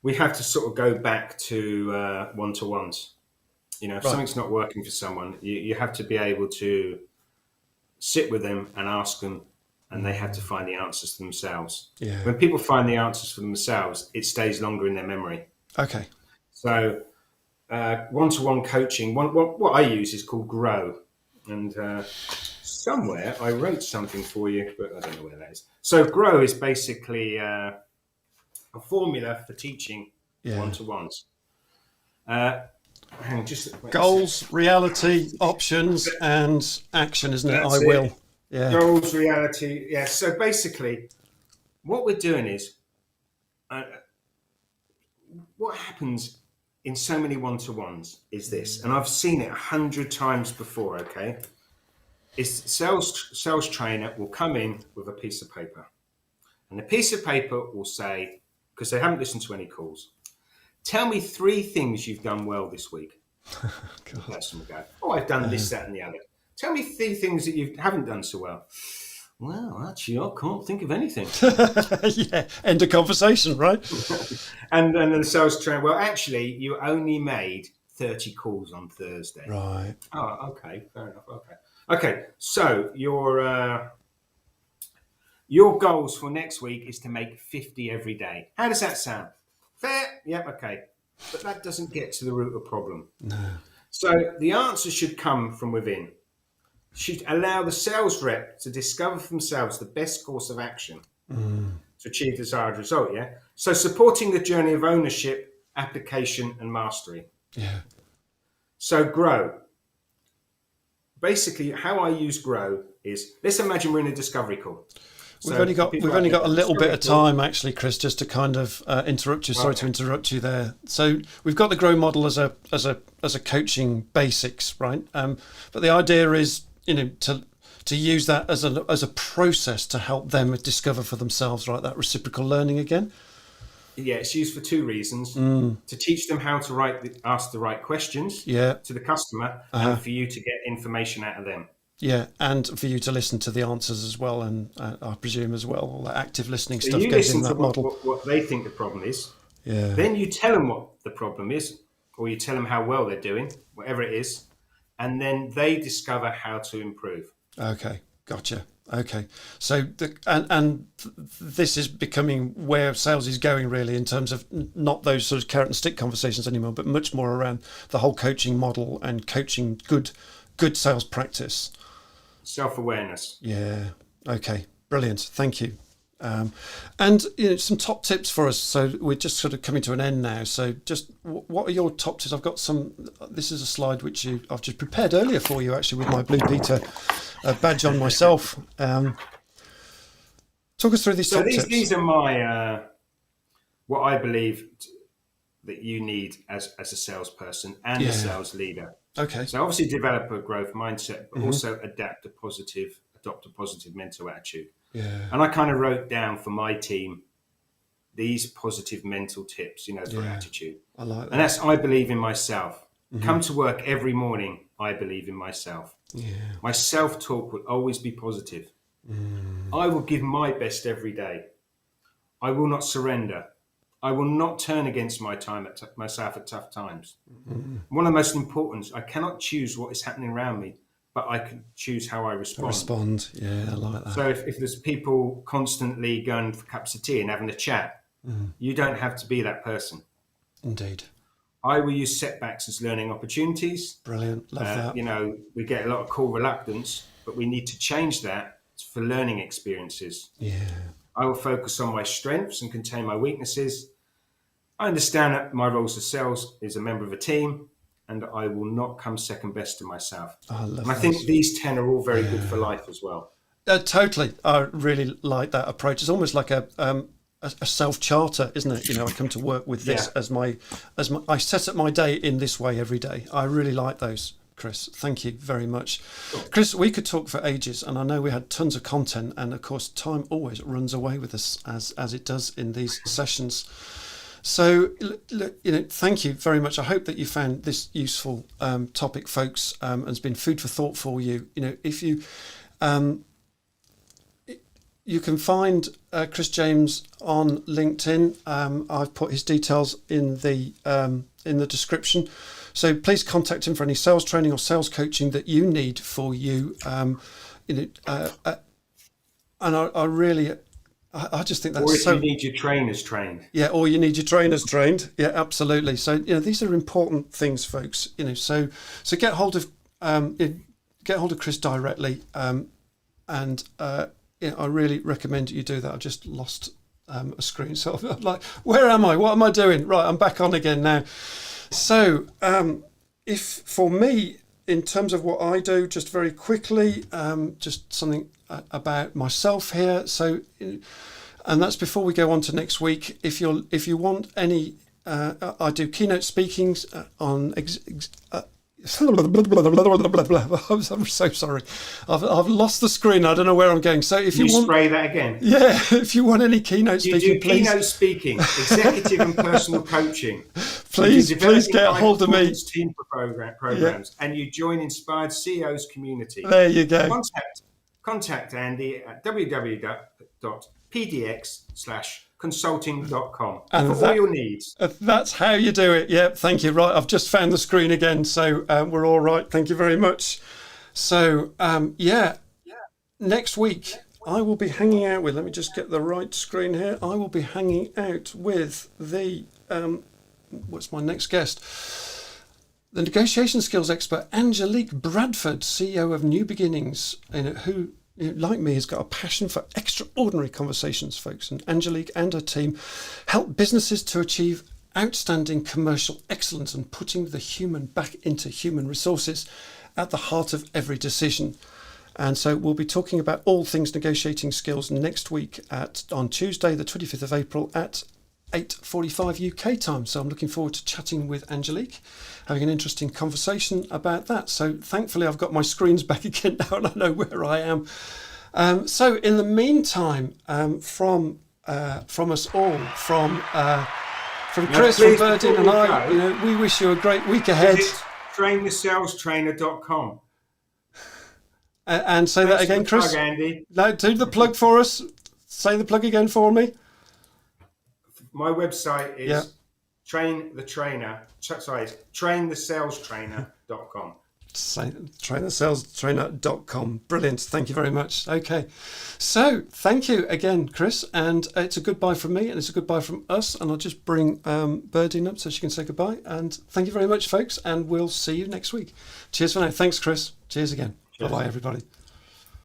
we have to sort of go back to one-to-ones. If something's not working for someone, you have to be able to sit with them and ask them, and they have to find the answers for themselves. Yeah. When people find the answers for themselves, it stays longer in their memory. Okay. So one-to-one coaching, what I use is called GROW. And somewhere I wrote something for you, but I don't know where that is. So GROW is basically a formula for teaching one-to-ones. Goals, reality, options, and action, isn't it? I will. Yeah. Goals, reality. Yeah. So basically, what we're doing is what happens in so many one-to-ones is this, and I've seen it 100 times before. Okay, is sales trainer will come in with a piece of paper, and the piece of paper will say, because they haven't listened to any calls, tell me 3 things you've done well this week. The person will go, oh, I've done this, that, and the other. Tell me 3 things that you haven't done so well. Well, actually, I can't think of anything. Yeah, end of conversation, right? And then the sales trainer, well, actually, you only made 30 calls on Thursday. Right. Oh, okay, fair enough. Okay. So your goals for next week is to make 50 every day. How does that sound? Fair? Yep. Okay. But that doesn't get to the root of the problem. No. So the answer should come from within. Should allow the sales rep to discover for themselves the best course of action to achieve the desired result. Yeah. So supporting the journey of ownership, application, and mastery. Yeah. So GROW. Basically, how I use GROW is, let's imagine we're in a discovery call. We've only got a little bit of time, actually, Chris, just to kind of interrupt you. Sorry to interrupt you there. So we've got the GROW model as a coaching basics, right? But the idea is, to use that as a process to help them discover for themselves, right? That reciprocal learning again. Yeah, it's used for 2 reasons: to teach them how to ask the right questions to the customer, and for you to get information out of them. Yeah, and for you to listen to the answers as well, and I presume as well, all that active listening So stuff you goes listen in that to model. what they think the problem is. Yeah. Then you tell them what the problem is, or you tell them how well they're doing, whatever it is, and then they discover how to improve. Okay, gotcha. Okay, so this is becoming where sales is going, really, in terms of not those sort of carrot and stick conversations anymore, but much more around the whole coaching model and coaching good sales practice. Self-awareness. Yeah. Okay. Brilliant. Thank you. And some top tips for us. So we're just sort of coming to an end now. So just what are your top tips? I've got some. This is a slide which I've just prepared earlier for you, actually, with my Blue Peter badge on myself. Talk us through these top tips. These are my what I believe that you need as a salesperson and a sales leader. Okay. So obviously develop a growth mindset, but also adopt a positive mental attitude. Yeah. And I kind of wrote down for my team these positive mental tips, for attitude. I like that. And that's, I believe in myself. Come to work every morning, I believe in myself. Yeah. My self-talk will always be positive. I will give my best every day. I will not surrender. I will not turn against myself at tough times. One of the most important, I cannot choose what is happening around me, but I can choose how I respond. Yeah, I like that. So if there's people constantly going for cups of tea and having a chat, you don't have to be that person. Indeed. I will use setbacks as learning opportunities. Brilliant. Love that. We get a lot of cool reluctance, but we need to change that for learning experiences. Yeah. I will focus on my strengths and contain my weaknesses. I understand that my role as sales is a member of a team, and I will not come second best to myself. I think these 10 are all very good for life as well. Totally. I really like that approach. It's almost like a self-charter, isn't it? I come to work with this as my I set up my day in this way every day. I really like those, Chris. Thank you very much. Sure. Chris, we could talk for ages, and I know we had tons of content, and of course time always runs away with us as it does in these sessions. So, thank you very much. I hope that you found this useful topic, folks, and it's been food for thought for you. If you you can find Chris James on LinkedIn. I've put his details in the description. So please contact him for any sales training or sales coaching that you need for you. And I really. I just think that's you need your trainers trained. Yeah, or you need your trainers trained. Yeah, absolutely. So these are important things, folks. So get hold of Chris directly, and I really recommend you do that. I've just lost a screen, so I'm like, where am I? What am I doing? Right, I'm back on again now. So if for me, in terms of what I do, just very quickly, just something about myself here. So, and that's before we go on to next week. If you want any, I do keynote speakings on. I'm so sorry. I've lost the screen. I don't know where I'm going. So if you want, spray that again. Yeah, if you want any keynote speaking, please. Keynote speaking, executive and personal coaching. Please get a hold of me. Team programs, and you join Inspired CEOs community. There you go. Contact Andy at www.pdx/consulting.com for all your needs. That's how you do it. Yeah, thank you. Right, I've just found the screen again, so we're all right. Thank you very much. So, next week I will be hanging out with, let me just get the right screen here. I will be hanging out with the, what's my next guest? The negotiation skills expert, Angelique Bradford, CEO of New Beginnings, who, like me, has got a passion for extraordinary conversations, folks. And Angelique and her team help businesses to achieve outstanding commercial excellence and putting the human back into human resources at the heart of every decision. And so we'll be talking about all things negotiating skills next week on Tuesday, the 25th of April at 8:45 UK time. So I'm looking forward to chatting with Angelique, having an interesting conversation about that. So thankfully I've got my screens back again now and I know where I am. So in the meantime, from us all, from Chris, from Berdin and I, we wish you a great week ahead. traintheSalesTrainer.com. And say that again, Chris. Plug, Andy. No, do the plug for us. Say the plug again for me. My website is traintheSalesTrainer.com. trainersalstrainer.com. Brilliant. Thank you very much. Okay. So thank you again, Chris. And it's a goodbye from me and it's a goodbye from us. And I'll just bring Birdine up so she can say goodbye. And thank you very much, folks. And we'll see you next week. Cheers for now. Thanks, Chris. Cheers again. Cheers. Bye-bye, everybody.